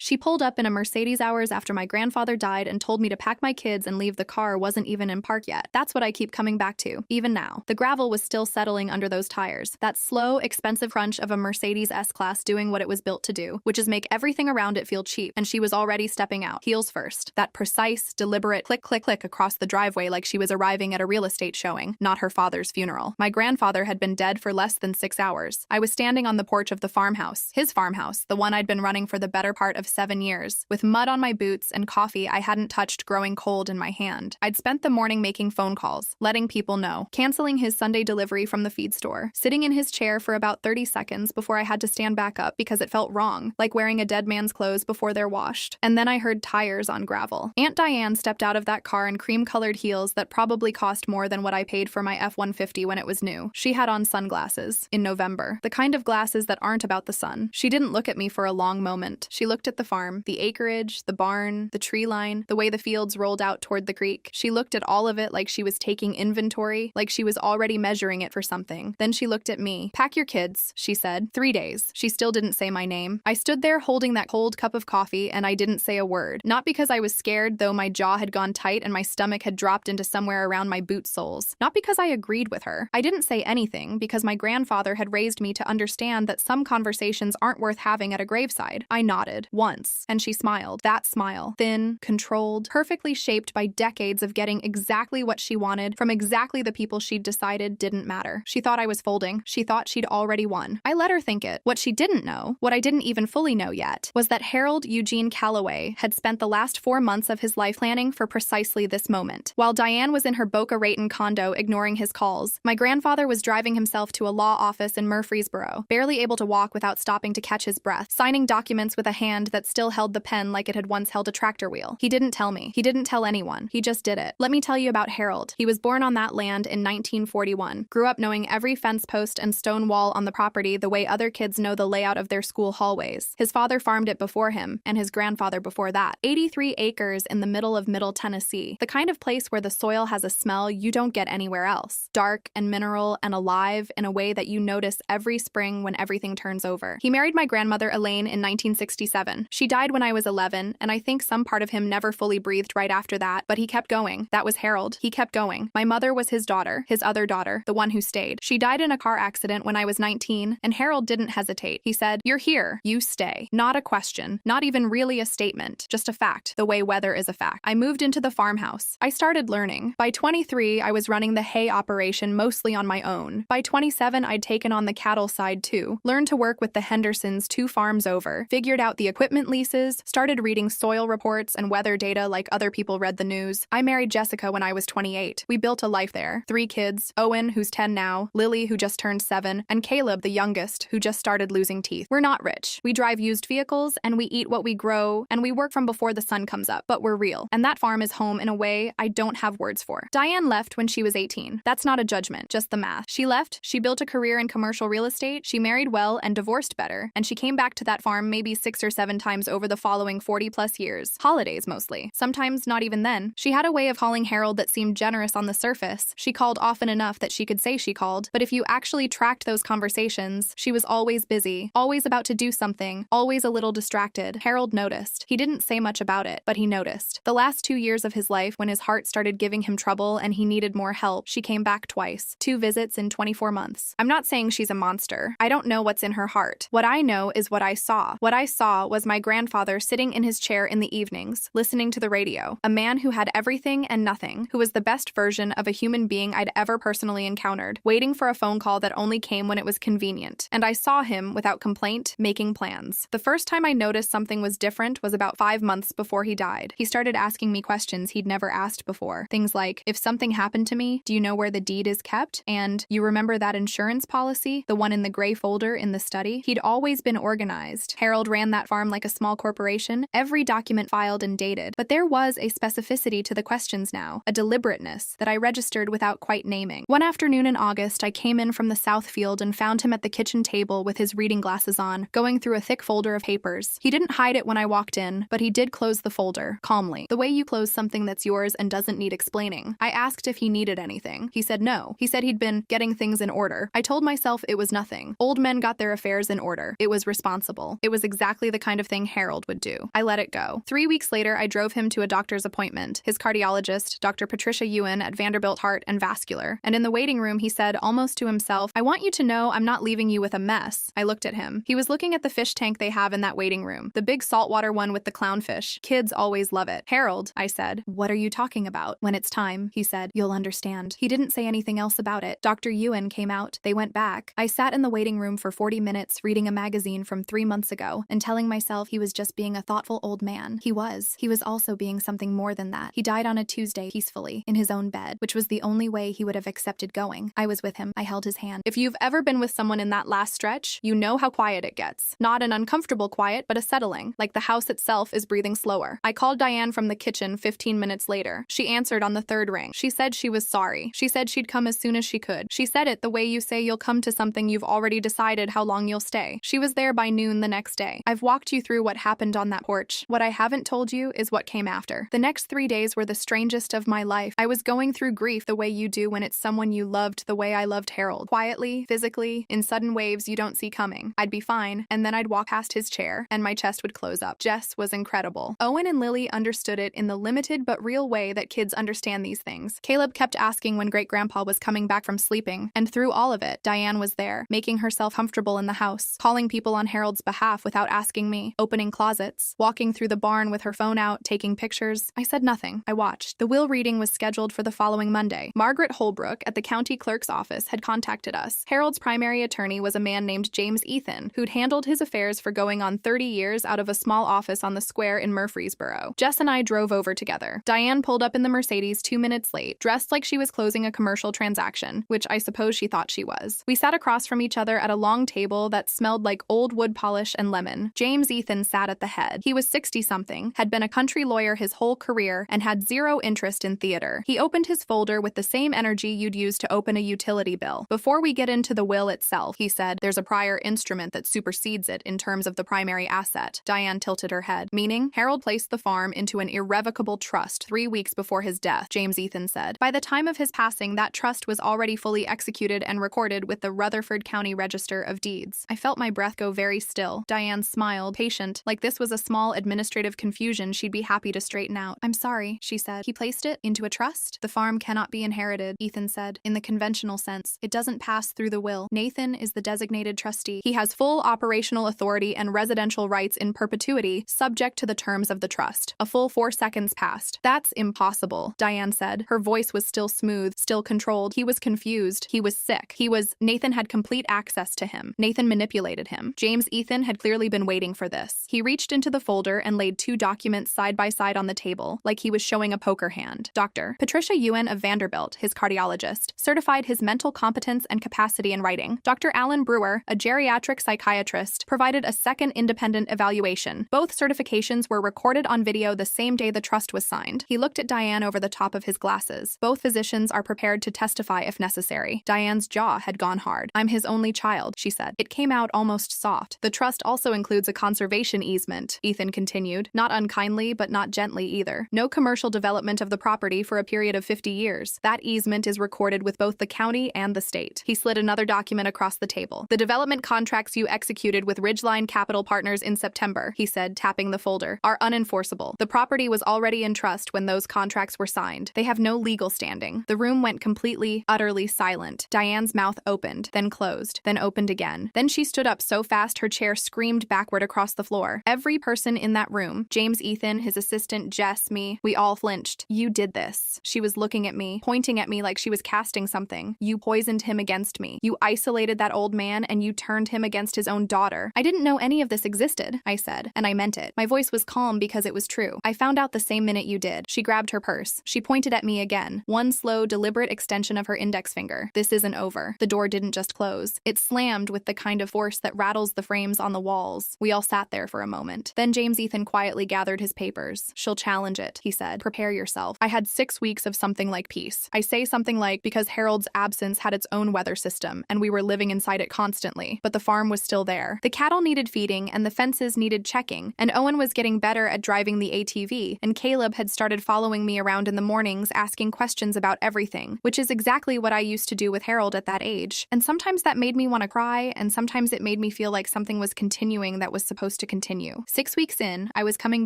She pulled up in a Mercedes hours after my grandfather died and told me to pack my kids and leave. The car wasn't even in park yet. That's what I keep coming back to, even now. The gravel was still settling under those tires. That slow, expensive crunch of a Mercedes S-Class doing what it was built to do, which is make everything around it feel cheap, and she was already stepping out, heels first. That precise, deliberate click, click, click across the driveway like she was arriving at a real estate showing, not her father's funeral. My grandfather had been dead for less than 6 hours. I was standing on the porch of the farmhouse, his farmhouse, the one I'd been running for the better part of 7 years, with mud on my boots and coffee I hadn't touched growing cold in my hand. I'd spent the morning making phone calls, letting people know, canceling his Sunday delivery from the feed store, sitting in his chair for about 30 seconds before I had to stand back up because it felt wrong, like wearing a dead man's clothes before they're washed. And then I heard tires on gravel. Aunt Diane stepped out of that car in cream-colored heels that probably cost more than what I paid for my F-150 when it was new. She had on sunglasses. In November. The kind of glasses that aren't about the sun. She didn't look at me for a long moment. She looked at the farm, the acreage, the barn, the tree line, the way the fields rolled out toward the creek. She looked at all of it like she was taking inventory, like she was already measuring it for something. Then she looked at me. Pack your kids, she said. 3 days. She still didn't say my name. I stood there holding that cold cup of coffee and I didn't say a word. Not because I was scared, though my jaw had gone tight and my stomach had dropped into somewhere around my boot soles. Not because I agreed with her. I didn't say anything because my grandfather had raised me to understand that some conversations aren't worth having at a graveside. I nodded. Once. And she smiled. That smile. Thin, controlled, perfectly shaped by decades of getting exactly what she wanted from exactly the people she'd decided didn't matter. She thought I was folding. She thought she'd already won. I let her think it. What she didn't know, what I didn't even fully know yet, was that Harold Eugene Calloway had spent the last 4 months of his life planning for precisely this moment. While Diane was in her Boca Raton condo ignoring his calls, my grandfather was driving himself to a law office in Murfreesboro, barely able to walk without stopping to catch his breath, signing documents with a hand that still held the pen like it had once held a tractor wheel. He didn't tell me. He didn't tell anyone. He just did it. Let me tell you about Harold. He was born on that land in 1941, grew up knowing every fence post and stone wall on the property the way other kids know the layout of their school hallways. His father farmed it before him, and his grandfather before that. 83 acres in the middle of Middle Tennessee, the kind of place where the soil has a smell you don't get anywhere else. Dark and mineral and alive in a way that you notice every spring when everything turns over. He married my grandmother Elaine in 1967. She died when I was 11, and I think some part of him never fully breathed right after that, but he kept going. That was Harold. He kept going. My mother was his daughter, his other daughter, the one who stayed. She died in a car accident when I was 19, and Harold didn't hesitate. He said, "You're here. You stay." Not a question. Not even really a statement. Just a fact. The way weather is a fact. I moved into the farmhouse. I started learning. By 23, I was running the hay operation mostly on my own. By 27, I'd taken on the cattle side too. Learned to work with the Hendersons 2 farms over. Figured out the equipment leases. Started reading soil reports and weather data like other people read the news. I married Jessica when I was 28. We built a life there. 3 kids. Owen, who's 10 now. Lily, who just turned 7. And Caleb, the youngest, who just started losing teeth. We're not rich. We drive used vehicles and we eat what we grow and we work from before the sun comes up. But we're real. And that farm is home in a way I don't have words for. Diane left when she was 18. That's not a judgment, just the math. She left, she built a career in commercial real estate, she married well and divorced better, and she came back to that farm maybe 6 or 7 times over the following 40+ years. Holidays mostly. Sometimes not even then. She had a way of calling Harold that seemed generous on the surface. She called often enough that she could say she called, but if you actually tracked those conversations, she was always busy, always about to do something, always a little distracted. Harold noticed. He didn't say much about it, but he noticed. The last 2 years of his life, when his heart started giving him trouble and he needed more help, she came back twice. 2 visits in 24 months. I'm not saying she's a monster. I don't know what's in her heart. What I know is what I saw. What I saw was my grandfather sitting in his chair in the evenings, listening to the radio. A man who had everything and nothing, who was the best version of a human being I'd ever personally encountered, waiting for a phone call that only came when it was convenient. And I saw him, without complaint, making plans. The first time I noticed something was different was about 5 months before he died. He started asking me questions he'd never asked before. Things like, if something happened to me, do you know where the deed is kept? And, you remember that insurance policy? The one in the gray folder in the study? He'd always been organized. Harold ran that farm like a small corporation, every document filed and dated. But there was a specificity to the questions now, a deliberateness that I registered without quite naming. One afternoon in August, I came in from the south field and found him at the kitchen table with his reading glasses on, going through a thick folder of papers. He didn't hide it when I walked in, but he did close the folder, calmly, the way you close something that's yours and doesn't need explaining. I asked if he needed anything. He said no. He said he'd been getting things in order. I told myself it was nothing. Old men got their affairs in order. It was responsible. It was exactly the kind of thing thing Harold would do. I let it go. 3 weeks later, I drove him to a doctor's appointment, his cardiologist, Dr. Patricia Ewan at Vanderbilt Heart and Vascular, and in the waiting room he said, almost to himself, "I want you to know I'm not leaving you with a mess." I looked at him. He was looking at the fish tank they have in that waiting room, the big saltwater one with the clownfish. Kids always love it. "Harold," I said. "What are you talking about?" "When it's time," he said. "You'll understand." He didn't say anything else about it. Dr. Ewan came out. They went back. I sat in the waiting room for 40 minutes reading a magazine from 3 months ago and telling myself he was just being a thoughtful old man. He was. He was also being something more than that. He died on a Tuesday peacefully, in his own bed, which was the only way he would have accepted going. I was with him. I held his hand. If you've ever been with someone in that last stretch, you know how quiet it gets. Not an uncomfortable quiet, but a settling, like the house itself is breathing slower. I called Diane from the kitchen 15 minutes later. She answered on the 3rd ring. She said she was sorry. She said she'd come as soon as she could. She said it the way you say you'll come to something you've already decided how long you'll stay. She was there by noon the next day. I've walked you through what happened on that porch. What I haven't told you is what came after. The next 3 days were the strangest of my life. I was going through grief the way you do when it's someone you loved the way I loved Harold. Quietly, physically, in sudden waves you don't see coming. I'd be fine, and then I'd walk past his chair, and my chest would close up. Jess was incredible. Owen and Lily understood it in the limited but real way that kids understand these things. Caleb kept asking when great-grandpa was coming back from sleeping, and through all of it, Diane was there, making herself comfortable in the house, calling people on Harold's behalf without asking me, opening closets, walking through the barn with her phone out, taking pictures. I said nothing. I watched. The will reading was scheduled for the following Monday. Margaret Holbrook at the county clerk's office had contacted us. Harold's primary attorney was a man named James Ethan, who'd handled his affairs for going on 30 years out of a small office on the square in Murfreesboro. Jess and I drove over together. Diane pulled up in the Mercedes 2 minutes late, dressed like she was closing a commercial transaction, which I suppose she thought she was. We sat across from each other at a long table that smelled like old wood polish and lemon. James Ethan sat at the head. He was 60-something, had been a country lawyer his whole career, and had zero interest in theater. He opened his folder with the same energy you'd use to open a utility bill. "Before we get into the will itself," he said, "there's a prior instrument that supersedes it in terms of the primary asset." Diane tilted her head. "Meaning, Harold placed the farm into an irrevocable trust 3 weeks before his death," James Ethan said. "By the time of his passing, that trust was already fully executed and recorded with the Rutherford County Register of Deeds." I felt my breath go very still. Diane smiled, patient, like this was a small administrative confusion she'd be happy to straighten out. "I'm sorry," she said. "He placed it into a trust? The farm cannot be inherited," Ethan said. "In the conventional sense, it doesn't pass through the will. Nathan is the designated trustee. He has full operational authority and residential rights in perpetuity, subject to the terms of the trust." A full 4 seconds passed. "That's impossible," Diane said. Her voice was still smooth, still controlled. "He was confused. He was sick. Nathan had complete access to him. Nathan manipulated him. James Ethan had clearly been waiting for this." He reached into the folder and laid 2 documents side by side on the table, like he was showing a poker hand. Dr. Patricia Ewan of Vanderbilt, his cardiologist, certified his mental competence and capacity in writing. Dr. Alan Brewer, a geriatric psychiatrist, provided a second independent evaluation. Both certifications were recorded on video the same day the trust was signed. He looked at Diane over the top of his glasses. "Both physicians are prepared to testify if necessary." Diane's jaw had gone hard. "I'm his only child," she said. It came out almost soft. "The trust also includes a conservation easement," Ethan continued. "Not unkindly, but not gently either. No commercial development of the property for a period of 50 years. That easement is recorded with both the county and the state." He slid another document across the table. "The development contracts you executed with Ridgeline Capital Partners in September," he said, tapping the folder, "are unenforceable. The property was already in trust when those contracts were signed. They have no legal standing." The room went completely, utterly silent. Diane's mouth opened, then closed, then opened again. Then she stood up so fast her chair screamed backward across the floor. Every person in that room, James Ethan, his assistant, Jess, me, we all flinched. "You did this." She was looking at me, pointing at me like she was casting something. "You poisoned him against me. You isolated that old man and you turned him against his own daughter." "I didn't know any of this existed," I said, and I meant it. My voice was calm because it was true. "I found out the same minute you did." She grabbed her purse. She pointed at me again, one slow, deliberate extension of her index finger. "This isn't over." The door didn't just close. It slammed with the kind of force that rattles the frames on the walls. We all sat there for a moment. Then James Ethan quietly gathered his papers. "She'll challenge it," he said. "Prepare yourself." I had 6 weeks of something like peace. I say something like, because Harold's absence had its own weather system, and we were living inside it constantly, but the farm was still there. The cattle needed feeding, and the fences needed checking, and Owen was getting better at driving the ATV, and Caleb had started following me around in the mornings asking questions about everything, which is exactly what I used to do with Harold at that age. And sometimes that made me want to cry, and sometimes it made me feel like something was continuing that was supposed to to continue. 6 weeks in, I was coming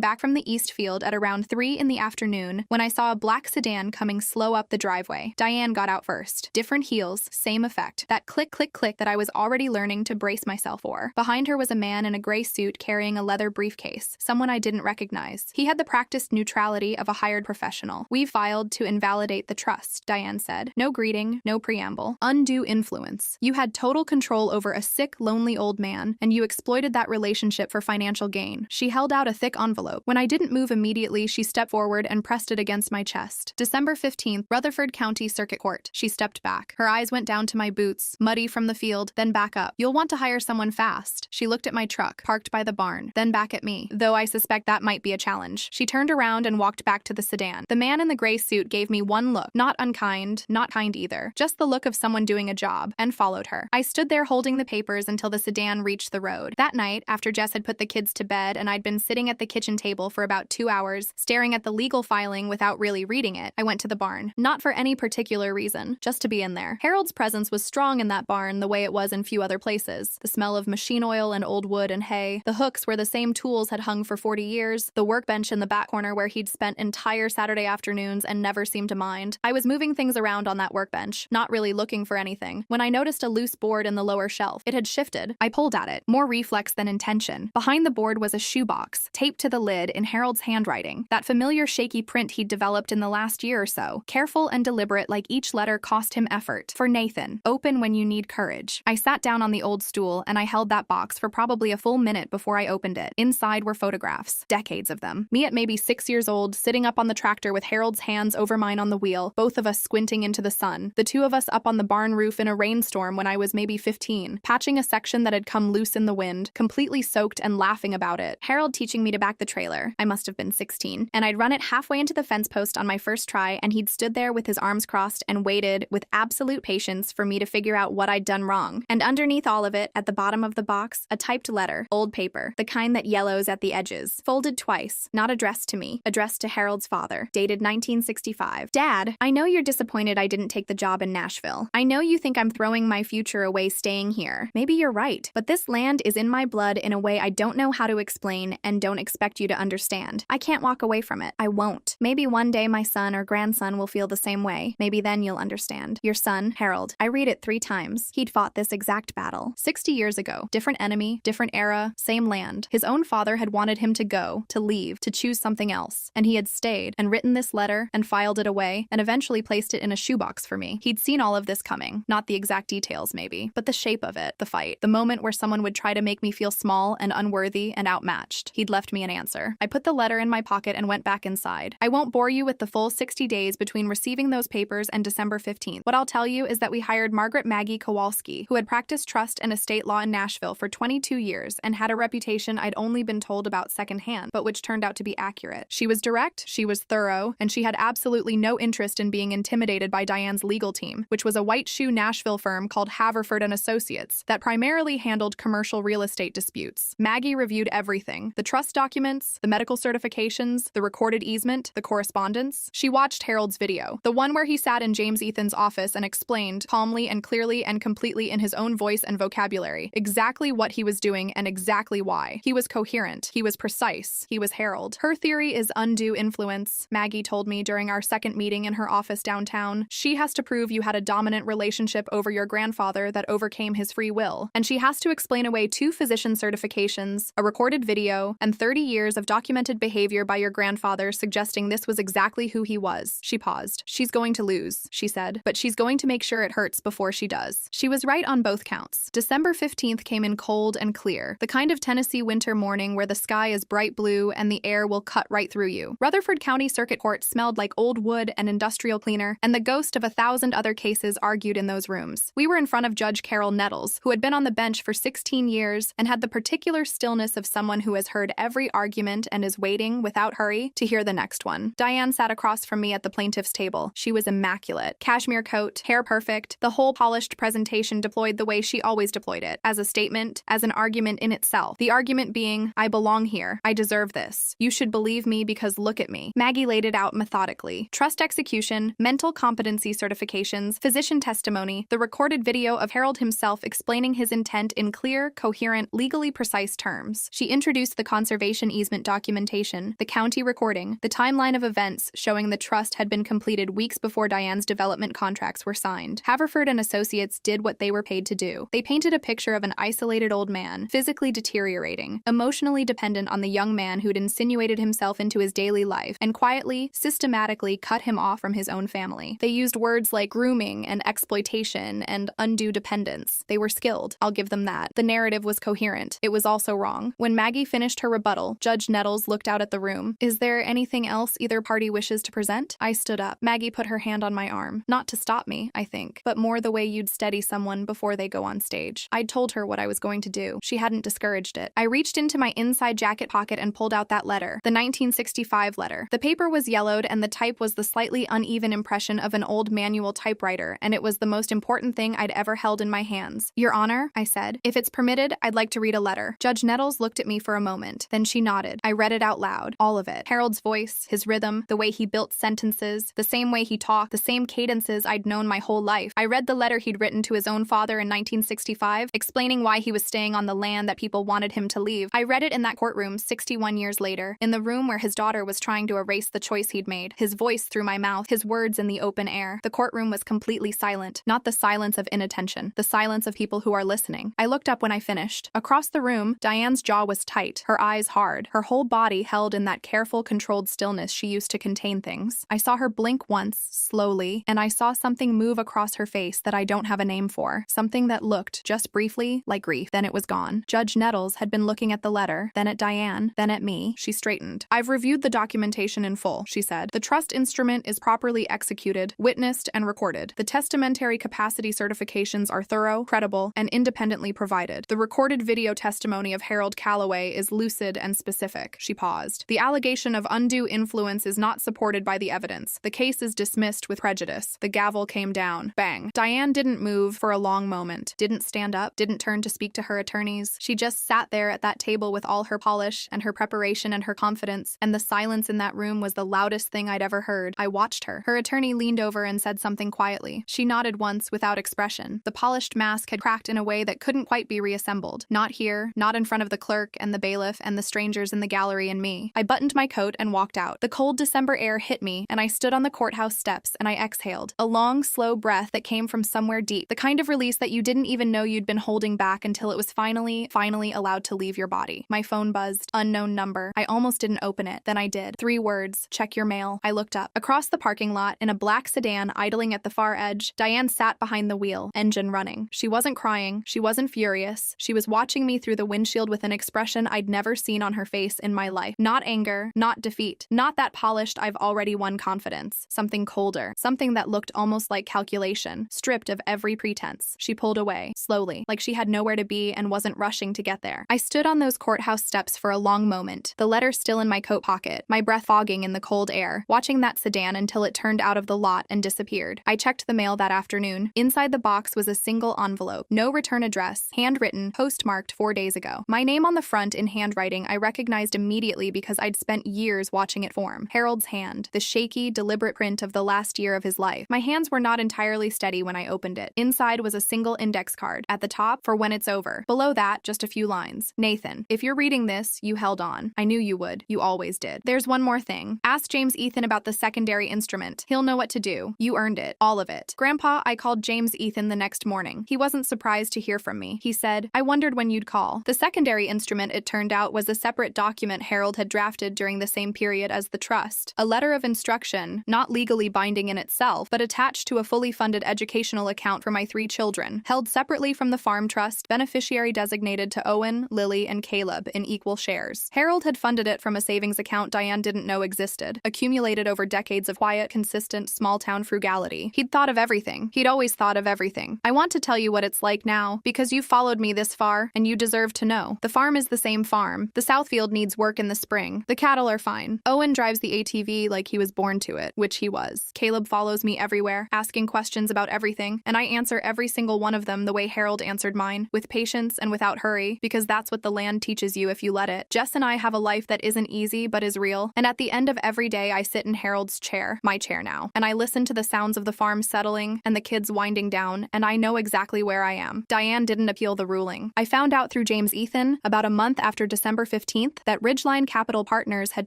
back from the East Field at around 3 in the afternoon when I saw a black sedan coming slow up the driveway. Diane got out first. Different heels, same effect. That click, click, click that I was already learning to brace myself for. Behind her was a man in a gray suit carrying a leather briefcase, someone I didn't recognize. He had the practiced neutrality of a hired professional. "We filed to invalidate the trust," Diane said. No greeting, no preamble. Undue influence. You had total control over a sick, lonely old man, and you exploited that relationship for financial gain. She held out a thick envelope. When I didn't move immediately, she stepped forward and pressed it against my chest. December 15th, Rutherford County Circuit Court. She stepped back. Her eyes went down to my boots, muddy from the field, then back up. "You'll want to hire someone fast." She looked at my truck, parked by the barn, then back at me, though I suspect that might be a challenge. She turned around and walked back to the sedan. The man in the gray suit gave me one look, not unkind, not kind either, just the look of someone doing a job, and followed her. I stood there holding the papers until the sedan reached the road. That night, after Jess had put the kids to bed and I'd been sitting at the kitchen table for about 2 hours, staring at the legal filing without really reading it, I went to the barn. Not for any particular reason, just to be in there. Harold's presence was strong in that barn the way it was in few other places. The smell of machine oil and old wood and hay, the hooks where the same tools had hung for 40 years, the workbench in the back corner where he'd spent entire Saturday afternoons and never seemed to mind. I was moving things around on that workbench, not really looking for anything, when I noticed a loose board in the lower shelf. It had shifted. I pulled at it, more reflex than intention. Behind the board was a shoebox, taped to the lid in Harold's handwriting, that familiar shaky print he'd developed in the last year or so, careful and deliberate like each letter cost him effort. For Nathan, open when you need courage. I sat down on the old stool and I held that box for probably a full minute before I opened it. Inside were photographs, decades of them. Me at maybe 6 years old, sitting up on the tractor with Harold's hands over mine on the wheel, both of us squinting into the sun. The two of us up on the barn roof in a rainstorm when I was maybe 15, patching a section that had come loose in the wind, completely soaked and laughing about it. Harold teaching me to back the trailer. I must have been 16. And I'd run it halfway into the fence post on my first try, and he'd stood there with his arms crossed and waited with absolute patience for me to figure out what I'd done wrong. And underneath all of it, at the bottom of the box, a typed letter, old paper, the kind that yellows at the edges, folded twice, not addressed to me, addressed to Harold's father, dated 1965. "Dad, I know you're disappointed I didn't take the job in Nashville. I know you think I'm throwing my future away staying here. Maybe you're right, but this land is in my blood in a way I don't know how to explain and don't expect you to understand. I can't walk away from it. I won't. Maybe one day my son or grandson will feel the same way. Maybe then you'll understand. Your son, Harold." I read it 3 times. He'd fought this exact battle. 60 years ago. Different enemy, different era, same land. His own father had wanted him to go, to leave, to choose something else. And he had stayed and written this letter and filed it away and eventually placed it in a shoebox for me. He'd seen all of this coming. Not the exact details, maybe, but the shape of it, the fight, the moment where someone would try to make me feel small and unworthy and outmatched. He'd left me an answer. I put the letter in my pocket and went back inside. I won't bore you with the full 60 days between receiving those papers and December 15th. What I'll tell you is that we hired Margaret Maggie Kowalski, who had practiced trust and estate law in Nashville for 22 years and had a reputation I'd only been told about secondhand, but which turned out to be accurate. She was direct, she was thorough, and she had absolutely no interest in being intimidated by Diane's legal team, which was a white shoe Nashville firm called Haverford and Associates that primarily handled commercial real estate disputes. Maggie reviewed everything: the trust documents, the medical certifications, the recorded easement, the correspondence. She watched Harold's video, the one where he sat in James Ethan's office and explained, calmly and clearly and completely in his own voice and vocabulary, exactly what he was doing and exactly why. He was coherent. He was precise. He was Harold. Her theory is undue influence, Maggie told me during our second meeting in her office downtown. She has to prove you had a dominant relationship over your grandfather that overcame his free will. And she has to explain away 2 physician certifications, a recorded video, and 30 years of documented behavior by your grandfather suggesting this was exactly who he was. She paused. "She's going to lose," she said, "but she's going to make sure it hurts before she does." She was right on both counts. December 15th came in cold and clear, the kind of Tennessee winter morning where the sky is bright blue and the air will cut right through you. Rutherford County Circuit Court smelled like old wood and industrial cleaner, and the ghost of 1,000 other cases argued in those rooms. We were in front of Judge Carol Nettles, who had been on the bench for 16 years and had the particular stillness of someone who has heard every argument and is waiting, without hurry, to hear the next one. Diane sat across from me at the plaintiff's table. She was immaculate. Cashmere coat, hair perfect, the whole polished presentation deployed the way she always deployed it, as a statement, as an argument in itself. The argument being, I belong here. I deserve this. You should believe me because look at me. Maggie laid it out methodically. Trust execution, mental competency certifications, physician testimony, the recorded video of Harold himself explaining his intent in clear, coherent, legally precise terms. terms. She introduced the conservation easement documentation, the county recording, the timeline of events showing the trust had been completed weeks before Diane's development contracts were signed. Haverford and Associates did what they were paid to do. They painted a picture of an isolated old man, physically deteriorating, emotionally dependent on the young man who'd insinuated himself into his daily life, and quietly, systematically cut him off from his own family. They used words like grooming and exploitation and undue dependence. They were skilled, I'll give them that. The narrative was coherent. It was also wrong. When Maggie finished her rebuttal, Judge Nettles looked out at the room. Is there anything else either party wishes to present? I stood up. Maggie put her hand on my arm. Not to stop me, I think, but more the way you'd steady someone before they go on stage. I'd told her what I was going to do. She hadn't discouraged it. I reached into my inside jacket pocket and pulled out that letter, the 1965 letter. The paper was yellowed and the type was the slightly uneven impression of an old manual typewriter, and it was the most important thing I'd ever held in my hands. Your Honor, I said, if it's permitted, I'd like to read a letter. Judge Nettles looked at me for a moment. Then she nodded. I read it out loud. All of it. Harold's voice, his rhythm, the way he built sentences, the same way he talked, the same cadences I'd known my whole life. I read the letter he'd written to his own father in 1965, explaining why he was staying on the land that people wanted him to leave. I read it in that courtroom 61 years later, in the room where his daughter was trying to erase the choice he'd made, his voice through my mouth, his words in the open air. The courtroom was completely silent, not the silence of inattention, the silence of people who are listening. I looked up when I finished. Across the room, Diane's jaw was tight, her eyes hard, her whole body held in that careful, controlled stillness she used to contain things. I saw her blink once, slowly, and I saw something move across her face that I don't have a name for, something that looked, just briefly, like grief. Then it was gone. Judge Nettles had been looking at the letter, then at Diane, then at me. She straightened. I've reviewed the documentation in full, she said. The trust instrument is properly executed, witnessed, and recorded. The testamentary capacity certifications are thorough, credible, and independently provided. The recorded video testimony of Harold Calloway is lucid and specific. She paused. The allegation of undue influence is not supported by the evidence. The case is dismissed with prejudice. The gavel came down. Bang. Diane didn't move for a long moment, didn't stand up, didn't turn to speak to her attorneys. She just sat there at that table with all her polish and her preparation and her confidence, and the silence in that room was the loudest thing I'd ever heard. I watched her. Her attorney leaned over and said something quietly. She nodded once without expression. The polished mask had cracked in a way that couldn't quite be reassembled. Not here, not in front of the clerk and the bailiff and the strangers in the gallery and me. I buttoned my coat and walked out. The cold December air hit me, and I stood on the courthouse steps and I exhaled. A long, slow breath that came from somewhere deep, the kind of release that you didn't even know you'd been holding back until it was finally allowed to leave your body. My phone buzzed. Unknown number. I almost didn't open it. Then I did. 3 words. Check your mail. I looked up. Across the parking lot, in a black sedan idling at the far edge, Diane sat behind the wheel, engine running. She wasn't crying. She wasn't furious. She was watching me through the windshield with an expression I'd never seen on her face in my life. Not anger, not defeat, not that polished I've already won confidence. Something colder. Something that looked almost like calculation, stripped of every pretense. She pulled away, slowly, like she had nowhere to be and wasn't rushing to get there. I stood on those courthouse steps for a long moment, the letter still in my coat pocket, my breath fogging in the cold air, watching that sedan until it turned out of the lot and disappeared. I checked the mail that afternoon. Inside the box was a single envelope, no return address, handwritten, postmarked 4 days ago. My name on the front in handwriting I recognized immediately because I'd spent years watching it form. Harold's hand, the shaky, deliberate print of the last year of his life. My hands were not entirely steady when I opened it. Inside was a single index card. At the top, for when it's over. Below that, just a few lines. Nathan, if you're reading this, you held on. I knew you would. You always did. There's one more thing. Ask James Ethan about the secondary instrument. He'll know what to do. You earned it. All of it. Grandpa, I called James Ethan the next morning. He wasn't surprised to hear from me. He said, I wondered when you'd call. The secondary instrument, it turned out, was a separate document Harold had drafted during the same period as the trust. A letter of instruction, not legally binding in itself, but attached to a fully funded educational account for my 3 children, held separately from the farm trust, beneficiary designated to Owen, Lily, and Caleb in equal shares. Harold had funded it from a savings account Diane didn't know existed, accumulated over decades of quiet, consistent, small-town frugality. He'd thought of everything. He'd always thought of everything. I want to tell you what it's like now, because you followed me this far, and you deserve to know. The farm is the same farm. The Southfield needs work in the spring. The cattle are fine. Owen drives the ATV like he was born to it, which he was. Caleb follows me everywhere, asking questions about everything, and I answer every single one of them the way Harold answered mine, with patience and without hurry, because that's what the land teaches you if you let it. Jess and I have a life that isn't easy but is real, and at the end of every day I sit in Harold's chair, my chair now, and I listen to the sounds of the farm settling and the kids winding down, and I know exactly where I am. Diane didn't appeal the ruling. I found out through James Ethan Nathan, about a month after December 15th, that Ridgeline Capital Partners had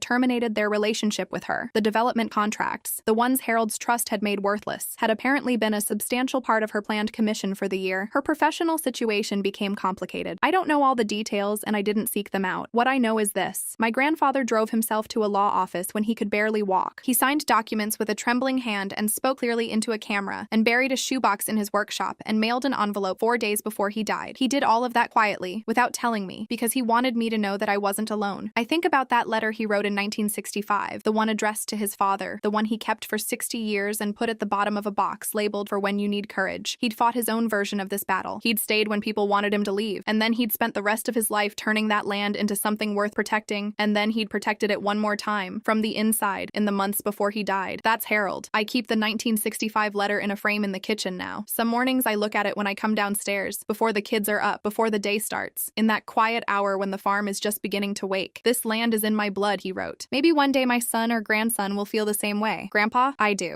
terminated their relationship with her. The development contracts, the ones Harold's trust had made worthless, had apparently been a substantial part of her planned commission for the year. Her professional situation became complicated. I don't know all the details, and I didn't seek them out. What I know is this. My grandfather drove himself to a law office when he could barely walk. He signed documents with a trembling hand and spoke clearly into a camera, and buried a shoebox in his workshop and mailed an envelope 4 days before he died. He did all of that quietly, without telling me, because he wanted me to know that I wasn't alone. I think about that letter he wrote in 1965, the one addressed to his father, the one he kept for 60 years and put at the bottom of a box labeled for when you need courage. He'd fought his own version of this battle. He'd stayed when people wanted him to leave, and then he'd spent the rest of his life turning that land into something worth protecting, and then he'd protected it one more time, from the inside, in the months before he died. That's Harold. I keep the 1965 letter in a frame in the kitchen now. Some mornings I look at it when I come downstairs, before the kids are up, before the day starts, in that quiet hour when the farm is just beginning to wake. This land is in my blood, he wrote. Maybe one day my son or grandson will feel the same way. Grandpa, I do.